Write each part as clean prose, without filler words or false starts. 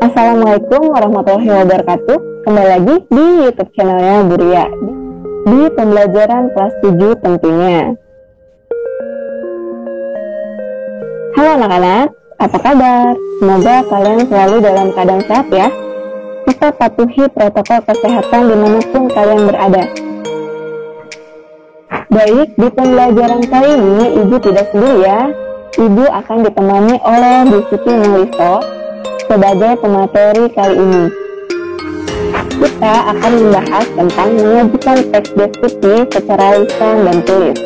Assalamualaikum warahmatullahi wabarakatuh. Kembali lagi di YouTube channelnya Buria di pembelajaran kelas 7 tentunya. Halo anak-anak, apa kabar? Semoga kalian selalu dalam keadaan sehat ya. Kita patuhi protokol kesehatan dimanapun kalian berada. Baik, di pembelajaran kali ini Ibu tidak sendiri ya. Ibu akan ditemani oleh Bu Siti Nuliso sebagai pemateri kali ini. Kita akan membahas tentang mengajukan teks deskripsi secara lisan dan tulis.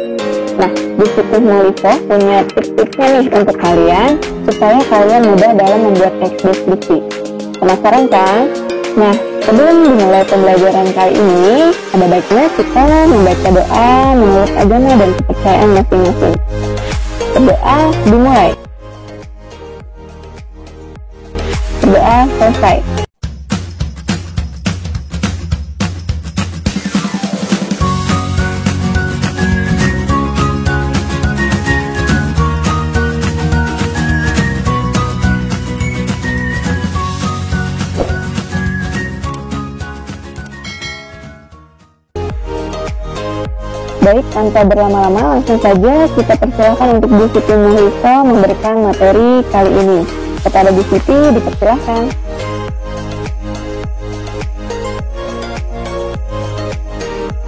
Nah, Bu Siti Nuliso punya tips-tipsnya nih untuk kalian supaya kalian mudah dalam membuat teks deskripsi. Penasaran kan? Nah, sebelum dimulai pembelajaran kali ini, ada baiknya kita membaca doa menurut agama dan kepercayaan masing-masing. Berdoa dimulai. Berdoa selesai. Baik, tanpa berlama-lama langsung saja kita persilahkan untuk Bu Siti Nuliso memberikan materi kali ini. Kepada Bu Siti dipersilahkan.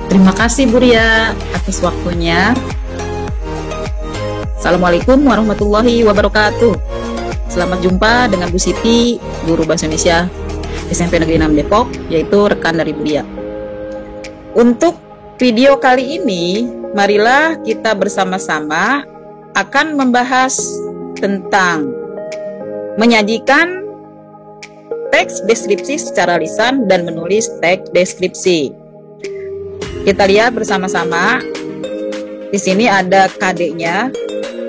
Terima kasih Buria atas waktunya. Assalamualaikum warahmatullahi wabarakatuh. Selamat jumpa dengan Bu Siti, guru Bahasa Indonesia SMP Negeri 6 Depok, yaitu rekan dari Buria. Untuk video kali ini, marilah kita bersama-sama akan membahas tentang menyajikan teks deskripsi secara lisan dan menulis teks deskripsi. Kita lihat bersama-sama. Di sini ada KD-nya,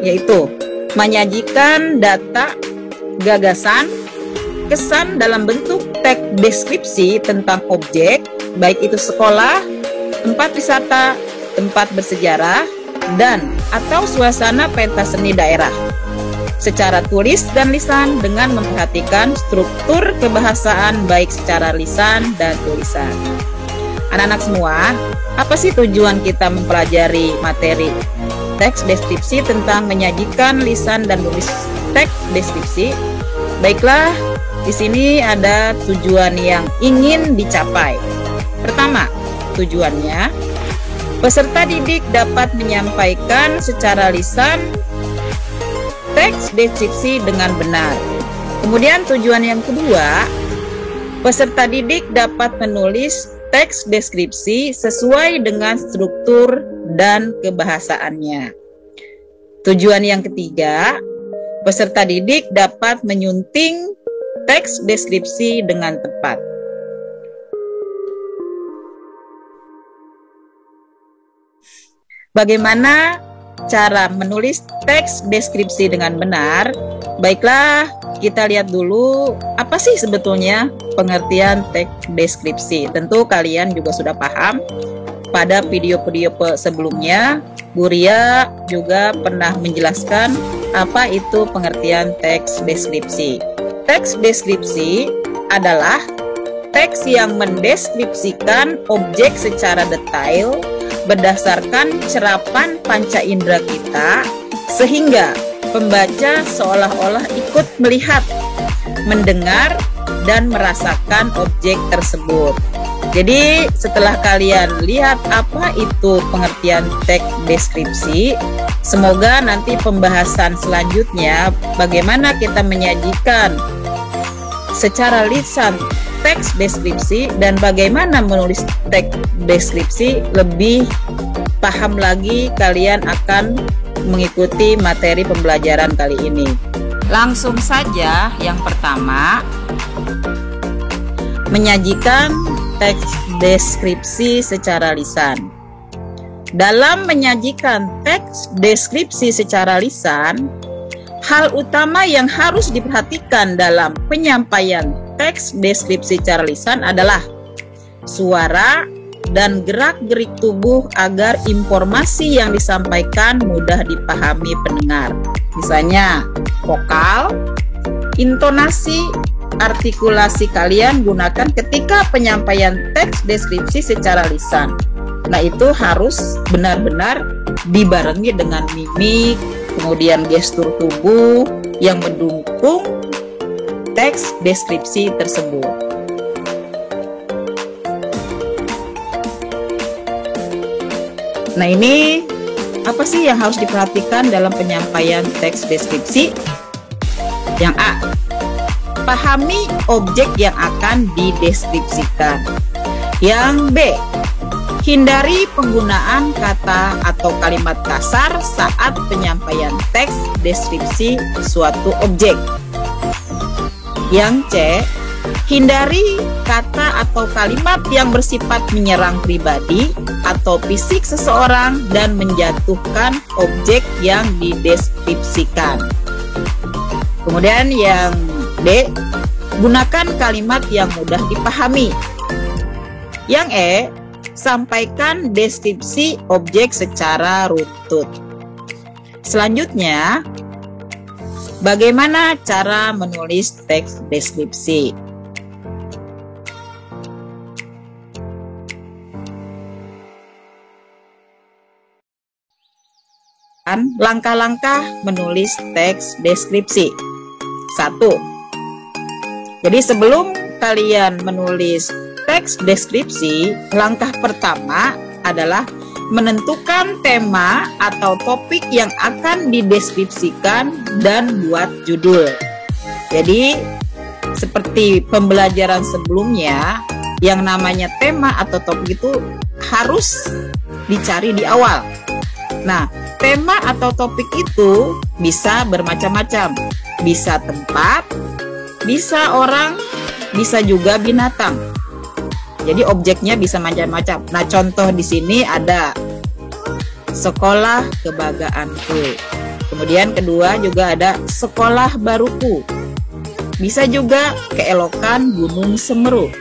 yaitu menyajikan data, gagasan, kesan dalam bentuk teks deskripsi tentang objek, baik itu sekolah, tempat wisata, tempat bersejarah, dan atau suasana pentas seni daerah secara tulis dan lisan dengan memperhatikan struktur kebahasaan baik secara lisan dan tulisan. Anak-anak semua, apa sih tujuan kita mempelajari materi teks deskripsi tentang menyajikan lisan dan tulis teks deskripsi? Baiklah, di sini ada tujuan yang ingin dicapai. Pertama, tujuannya, peserta didik dapat menyampaikan secara lisan teks deskripsi dengan benar. Kemudian tujuan yang kedua, peserta didik dapat menulis teks deskripsi sesuai dengan struktur dan kebahasaannya. Tujuan yang ketiga, peserta didik dapat menyunting teks deskripsi dengan tepat. Bagaimana cara menulis teks deskripsi dengan benar? Baiklah, kita lihat dulu apa sih sebetulnya pengertian teks deskripsi. Tentu kalian juga sudah paham. Pada video-video sebelumnya, Buria juga pernah menjelaskan apa itu pengertian teks deskripsi. Teks deskripsi adalah teks yang mendeskripsikan objek secara detail berdasarkan cerapan panca indera kita, sehingga pembaca seolah-olah ikut melihat, mendengar, dan merasakan objek tersebut. Jadi setelah kalian lihat apa itu pengertian teks deskripsi, semoga nanti pembahasan selanjutnya bagaimana kita menyajikan secara lisan teks deskripsi dan bagaimana menulis teks deskripsi lebih paham lagi, kalian akan mengikuti materi pembelajaran kali ini. Langsung saja, yang pertama, menyajikan teks deskripsi secara lisan. Dalam menyajikan teks deskripsi secara lisan, hal utama yang harus diperhatikan dalam penyampaian teks deskripsi secara lisan adalah suara dan gerak-gerik tubuh agar informasi yang disampaikan mudah dipahami pendengar. Misalnya, vokal, intonasi, artikulasi kalian gunakan ketika penyampaian teks deskripsi secara lisan. Nah, itu harus benar-benar dibarengi dengan mimik, kemudian gestur tubuh yang mendukung teks deskripsi tersebut. Nah, ini apa sih yang harus diperhatikan dalam penyampaian teks deskripsi? Yang A, pahami objek yang akan dideskripsikan. Yang B, hindari penggunaan kata atau kalimat kasar saat penyampaian teks deskripsi suatu objek. Yang C, hindari kata atau kalimat yang bersifat menyerang pribadi atau fisik seseorang dan menjatuhkan objek yang dideskripsikan. Kemudian yang D, gunakan kalimat yang mudah dipahami. Yang E, sampaikan deskripsi objek secara runtut. Selanjutnya, bagaimana cara menulis teks deskripsi? Langkah-langkah menulis teks deskripsi. 1. Jadi sebelum kalian menulis teks deskripsi, langkah pertama adalah menentukan tema atau topik yang akan dideskripsikan dan buat judul. Jadi seperti pembelajaran sebelumnya, yang namanya tema atau topik itu harus dicari di awal. Nah, tema atau topik itu bisa bermacam-macam, bisa tempat, bisa orang, bisa juga binatang. Jadi objeknya bisa macam-macam. Nah, contoh di sini ada sekolah kebanggaanku. Kemudian kedua juga ada sekolah baruku. Bisa juga keelokan Gunung Semeru.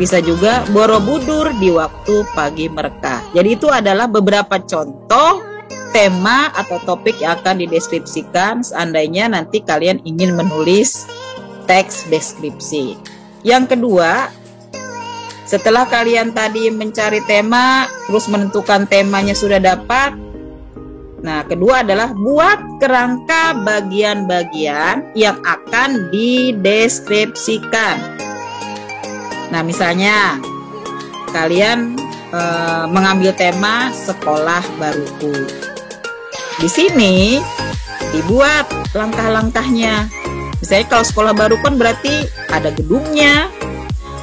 Bisa juga Borobudur di waktu pagi mereka. Jadi itu adalah beberapa contoh tema atau topik yang akan dideskripsikan seandainya nanti kalian ingin menulis teks deskripsi. Yang kedua, setelah kalian tadi mencari tema, terus menentukan temanya sudah dapat. Nah, kedua adalah buat kerangka bagian-bagian yang akan dideskripsikan. Nah, misalnya kalian mengambil tema sekolah baruku. Di sini dibuat langkah-langkahnya. Misalnya kalau sekolah baru kan berarti ada gedungnya,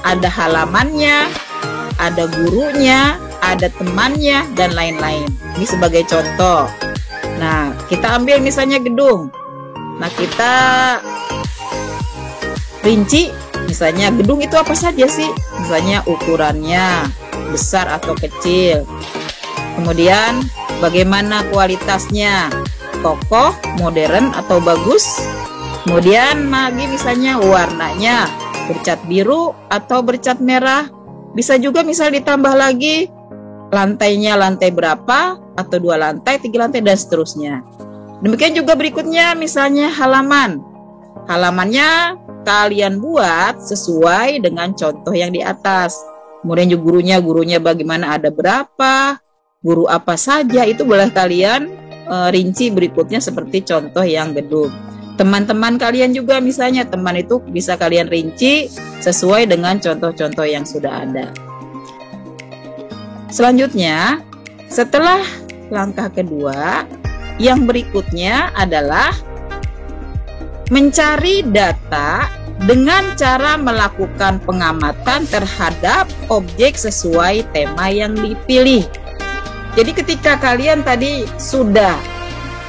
ada halamannya, ada gurunya, ada temannya, dan lain-lain. Ini sebagai contoh. Nah, kita ambil misalnya gedung. Nah, kita rinci, misalnya gedung itu apa saja sih? Misalnya ukurannya, besar atau kecil. Kemudian bagaimana kualitasnya? Kokoh, modern, atau bagus? Kemudian lagi misalnya warnanya, bercat biru atau bercat merah. Bisa juga misal ditambah lagi lantainya lantai berapa, atau 2 lantai, 3 lantai, dan seterusnya. Demikian juga berikutnya misalnya halaman. Halamannya kalian buat sesuai dengan contoh yang di atas. Kemudian juga gurunya bagaimana, ada berapa, guru apa saja, itu boleh kalian rinci berikutnya seperti contoh yang gedung. Teman-teman kalian juga misalnya, teman itu bisa kalian rinci sesuai dengan contoh-contoh yang sudah ada. Selanjutnya, setelah langkah kedua, yang berikutnya adalah mencari data dengan cara melakukan pengamatan terhadap objek sesuai tema yang dipilih. Jadi ketika kalian tadi sudah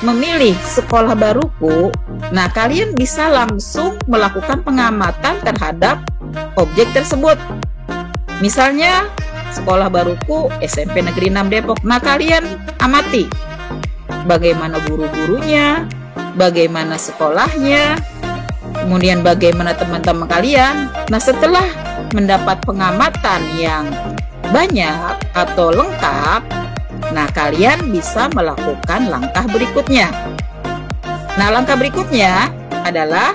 memilih sekolah baruku, nah kalian bisa langsung melakukan pengamatan terhadap objek tersebut. Misalnya sekolah baruku SMP Negeri 6 Depok. Nah, kalian amati bagaimana guru-gurunya, bagaimana sekolahnya, kemudian bagaimana teman-teman kalian. Nah, setelah mendapat pengamatan yang banyak atau lengkap, nah kalian bisa melakukan langkah berikutnya. Nah, langkah berikutnya adalah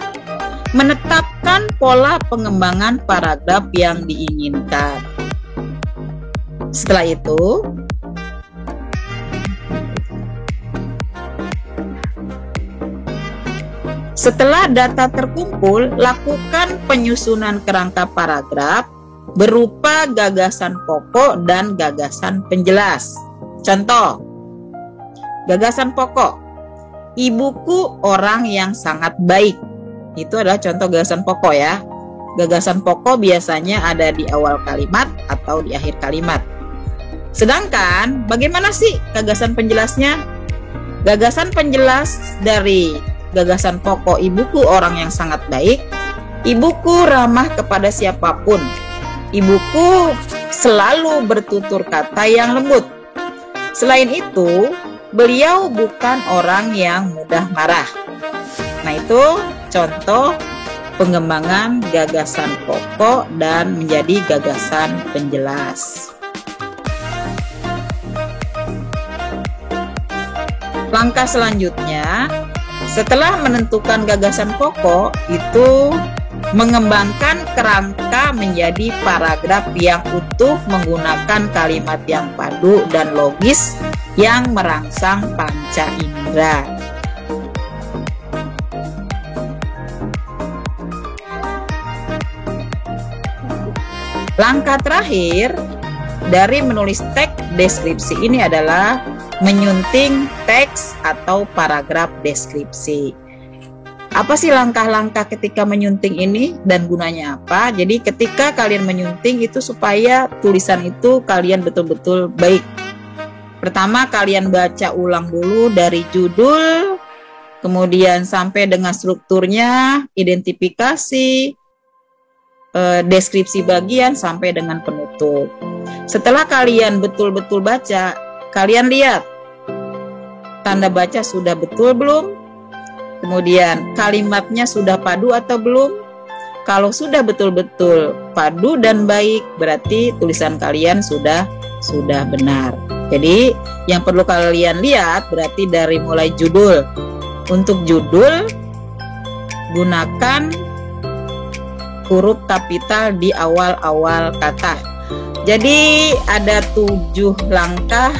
menetapkan pola pengembangan paragraf yang diinginkan. Setelah itu, setelah data terkumpul, lakukan penyusunan kerangka paragraf berupa gagasan pokok dan gagasan penjelas. Contoh, gagasan pokok, ibuku orang yang sangat baik. Itu adalah contoh gagasan pokok ya. Gagasan pokok biasanya ada di awal kalimat atau di akhir kalimat. Sedangkan bagaimana sih gagasan penjelasnya? Gagasan penjelas dari gagasan pokok ibuku orang yang sangat baik, ibuku ramah kepada siapapun. Ibuku selalu bertutur kata yang lembut. Selain itu, beliau bukan orang yang mudah marah. Nah, itu contoh pengembangan gagasan pokok dan menjadi gagasan penjelas. Langkah selanjutnya, setelah menentukan gagasan pokok, itu mengembangkan kerangka menjadi paragraf yang utuh menggunakan kalimat yang padu dan logis yang merangsang panca indera. Langkah terakhir dari menulis teks deskripsi ini adalah menyunting teks atau paragraf deskripsi. Apa sih langkah-langkah ketika menyunting ini dan gunanya apa? Jadi ketika kalian menyunting itu supaya tulisan itu kalian betul-betul baik. Pertama, kalian baca ulang dulu dari judul, kemudian sampai dengan strukturnya, identifikasi, deskripsi bagian sampai dengan penutup. Setelah kalian betul-betul baca, kalian lihat tanda baca sudah betul belum? Kemudian kalimatnya sudah padu atau belum? Kalau sudah betul-betul padu dan baik, berarti tulisan kalian sudah benar. Jadi yang perlu kalian lihat berarti dari mulai judul. Untuk judul, gunakan huruf kapital di awal-awal kata. Jadi ada 7 langkah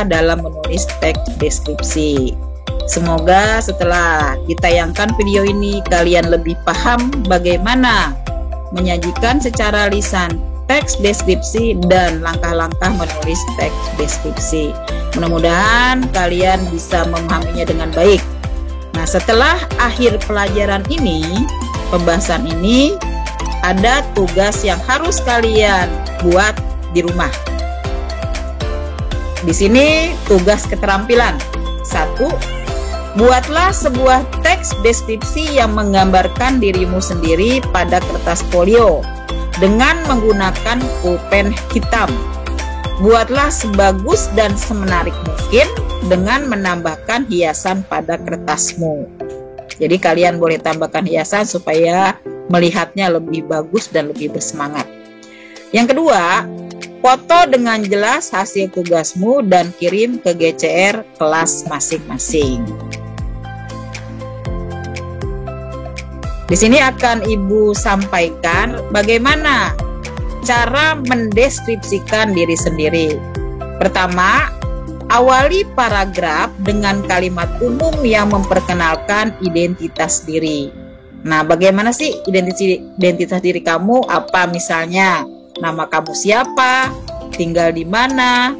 dalam menulis teks deskripsi. Semoga setelah ditayangkan video ini kalian lebih paham bagaimana menyajikan secara lisan teks deskripsi dan langkah-langkah menulis teks deskripsi. Mudah-mudahan kalian bisa memahaminya dengan baik. Nah, setelah akhir pelajaran ini, pembahasan ini, ada tugas yang harus kalian buat di rumah. Di sini tugas keterampilan. 1. Buatlah sebuah teks deskripsi yang menggambarkan dirimu sendiri pada kertas folio dengan menggunakan pulpen hitam. Buatlah sebagus dan semenarik mungkin dengan menambahkan hiasan pada kertasmu. Jadi kalian boleh tambahkan hiasan supaya melihatnya lebih bagus dan lebih bersemangat. Yang kedua, foto dengan jelas hasil tugasmu dan kirim ke GCR kelas masing-masing. Di sini akan Ibu sampaikan bagaimana cara mendeskripsikan diri sendiri. Pertama, awali paragraf dengan kalimat umum yang memperkenalkan identitas diri. Nah, bagaimana sih identitas diri kamu? Apa misalnya nama kamu siapa, tinggal di mana?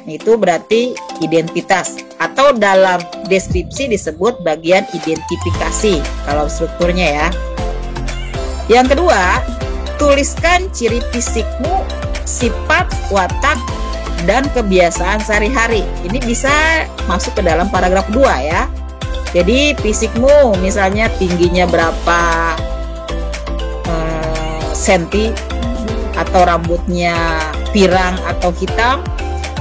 Itu berarti identitas, atau dalam deskripsi disebut bagian identifikasi kalau strukturnya ya. Yang kedua, tuliskan ciri fisikmu, sifat, watak, dan kebiasaan sehari-hari. Ini bisa masuk ke dalam paragraf 2 ya. Jadi fisikmu misalnya tingginya berapa senti, atau rambutnya pirang atau hitam,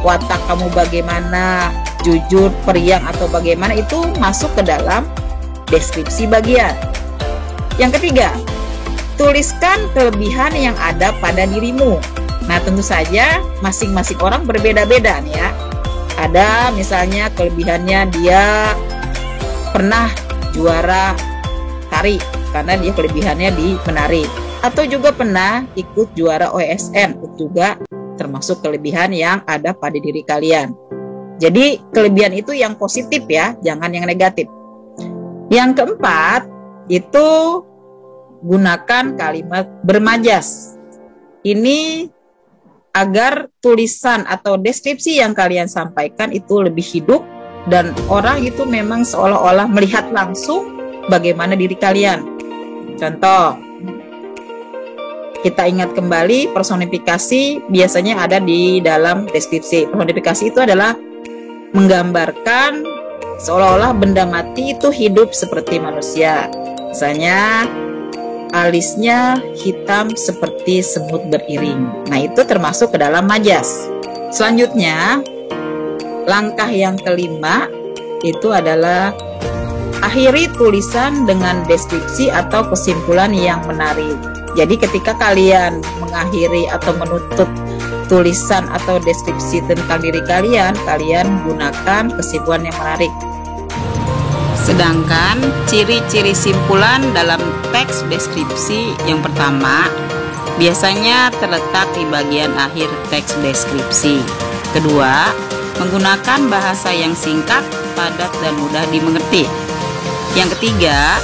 watak kamu bagaimana, jujur, periang atau bagaimana, itu masuk ke dalam deskripsi bagian. Yang ketiga, tuliskan kelebihan yang ada pada dirimu. Nah, tentu saja masing-masing orang berbeda-beda nih ya. Ada misalnya kelebihannya dia pernah juara tari, karena dia kelebihannya di menarik. Atau juga pernah ikut juara OSN, itu juga termasuk kelebihan yang ada pada diri kalian. Jadi kelebihan itu yang positif ya, jangan yang negatif. Yang keempat, itu gunakan kalimat bermajas. Ini agar tulisan atau deskripsi yang kalian sampaikan itu lebih hidup dan orang itu memang seolah-olah melihat langsung bagaimana diri kalian. Contoh, kita ingat kembali personifikasi biasanya ada di dalam deskripsi. Personifikasi itu adalah menggambarkan seolah-olah benda mati itu hidup seperti manusia. Misalnya alisnya hitam seperti semut beriring. Nah, itu termasuk ke dalam majas. Selanjutnya, langkah yang kelima itu adalah akhiri tulisan dengan deskripsi atau kesimpulan yang menarik. Jadi ketika kalian mengakhiri atau menutup tulisan atau deskripsi tentang diri kalian, kalian gunakan kesimpulan yang menarik. Sedangkan ciri-ciri simpulan dalam teks deskripsi yang pertama biasanya terletak di bagian akhir teks deskripsi. Kedua, menggunakan bahasa yang singkat, padat, dan mudah dimengerti. Yang ketiga,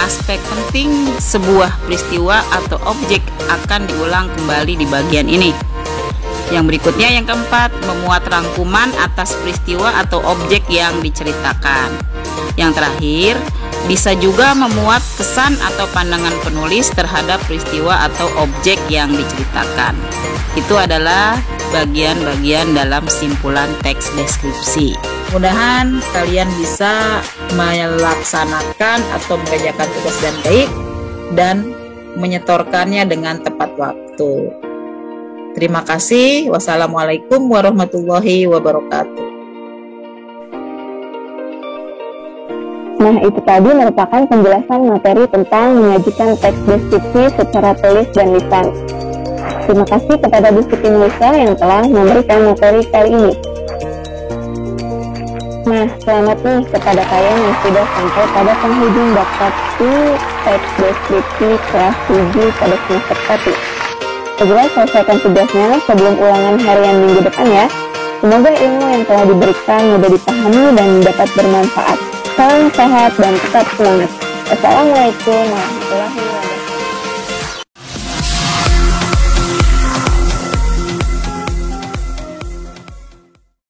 aspek penting sebuah peristiwa atau objek akan diulang kembali di bagian ini. Yang berikutnya, yang keempat, memuat rangkuman atas peristiwa atau objek yang diceritakan. Yang terakhir, bisa juga memuat kesan atau pandangan penulis terhadap peristiwa atau objek yang diceritakan. Itu adalah bagian-bagian dalam simpulan teks deskripsi. Mudah-mudahan kalian bisa melaksanakan atau mengerjakan tugas dengan baik dan menyetorkannya dengan tepat waktu. Terima kasih. Wassalamualaikum warahmatullahi wabarakatuh. Nah, itu tadi merupakan penjelasan materi tentang menyajikan teks deskripsi secara tulis dan lisan. Terima kasih kepada Bu Siti Melisa yang telah memberikan materi kali ini. Nah, selamat nih kepada kalian yang sudah sampai pada penghujung daftar teks deskripsi kelas 7 pada semester 1. Segera selesaikan tugasnya sebelum ulangan harian minggu depan ya. Semoga ilmu yang telah diberikan mudah dipahami dan dapat bermanfaat. Salam sehat dan tetap semangat. Wassalamualaikum warahmatullahi wabarakatuh.